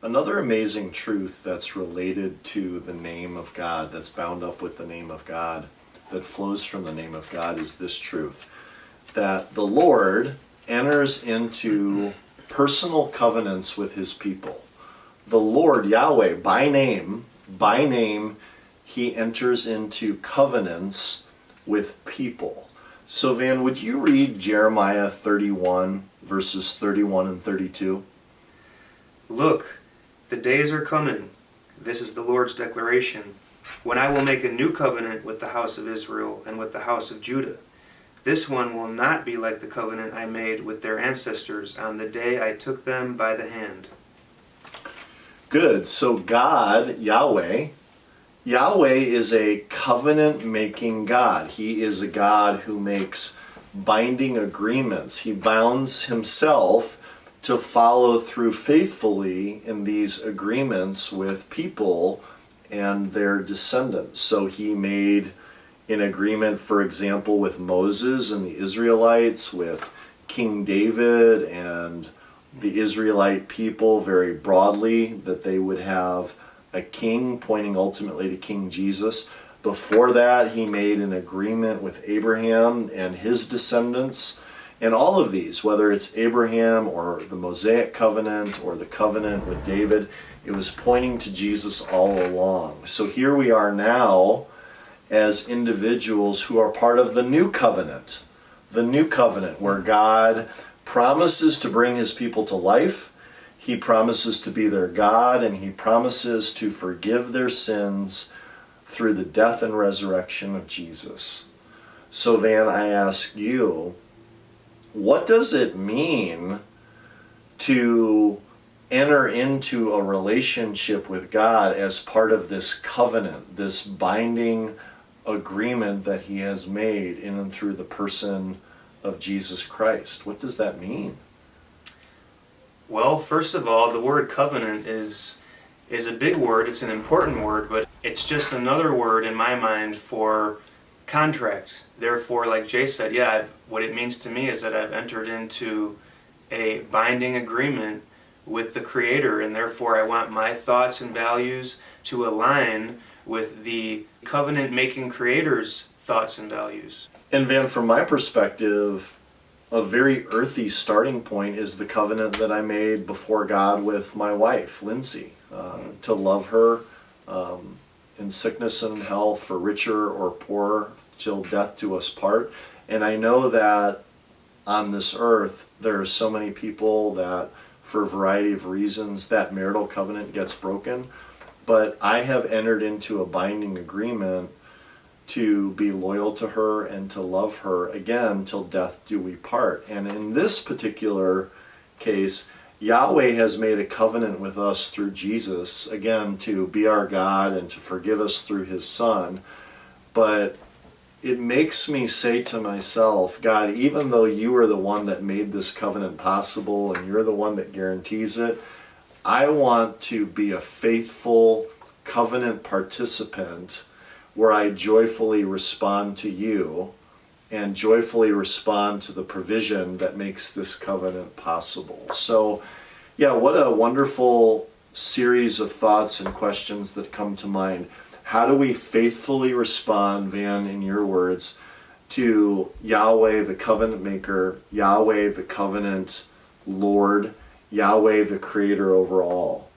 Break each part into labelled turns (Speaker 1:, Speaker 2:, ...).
Speaker 1: Another amazing truth that's related to the name of God, that's bound up with the name of God, that flows from the name of God is this truth, that the Lord enters into personal covenants with his people. The Lord, Yahweh, by name, he enters into covenants with people. So Van, would you read Jeremiah 31, verses 31 and 32?
Speaker 2: Look, the days are coming, this is the Lord's declaration, when I will make a new covenant with the house of Israel and with the house of Judah. This one will not be like the covenant I made with their ancestors on the day I took them by the hand.
Speaker 1: Good. So God, Yahweh is a covenant-making God. He is a God who makes binding agreements. He bounds himself to follow through faithfully in these agreements with people and their descendants. So he made an agreement, for example, with Moses and the Israelites, with King David and the Israelite people very broadly, that they would have a king, pointing ultimately to King Jesus. Before that, he made an agreement with Abraham and his descendants. And all of these, whether it's Abraham or the Mosaic covenant or the covenant with David, it was pointing to Jesus all along. So here we are now as individuals who are part of the new covenant where God promises to bring his people to life. He promises to be their God, and he promises to forgive their sins through the death and resurrection of Jesus. So Van, I ask you, what does it mean to enter into a relationship with God as part of this covenant, this binding agreement that he has made in and through the person of Jesus Christ? What does that mean?
Speaker 2: Well, first of all, the word covenant is a big word. It's an important word, but it's just another word in my mind for contract. Therefore, like Jay said, what it means to me is that I've entered into a binding agreement with the Creator, and therefore I want my thoughts and values to align with the covenant-making Creator's thoughts and values.
Speaker 1: And Van, from my perspective, a very earthy starting point is the covenant that I made before God with my wife, Lindsay, to love her in sickness and health, for richer or poorer, till death do us part. And I know that on this earth, there are so many people that, for a variety of reasons, that marital covenant gets broken. But I have entered into a binding agreement to be loyal to her and to love her, again, till death do we part. And in this particular case, Yahweh has made a covenant with us through Jesus, again, to be our God and to forgive us through his Son. But it makes me say to myself, God, even though you are the one that made this covenant possible and you're the one that guarantees it, I want to be a faithful covenant participant where I joyfully respond to you and joyfully respond to the provision that makes this covenant possible. So, what a wonderful series of thoughts and questions that come to mind. How do we faithfully respond, Van, in your words, to Yahweh, the covenant maker, Yahweh, the covenant Lord, Yahweh, the creator over all?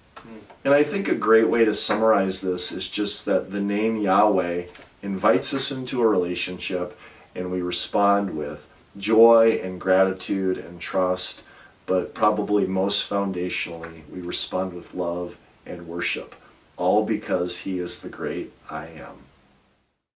Speaker 1: And I think a great way to summarize this is just that the name Yahweh invites us into a relationship, and we respond with joy and gratitude and trust, but probably most foundationally, we respond with love and worship, all because he is the great I Am.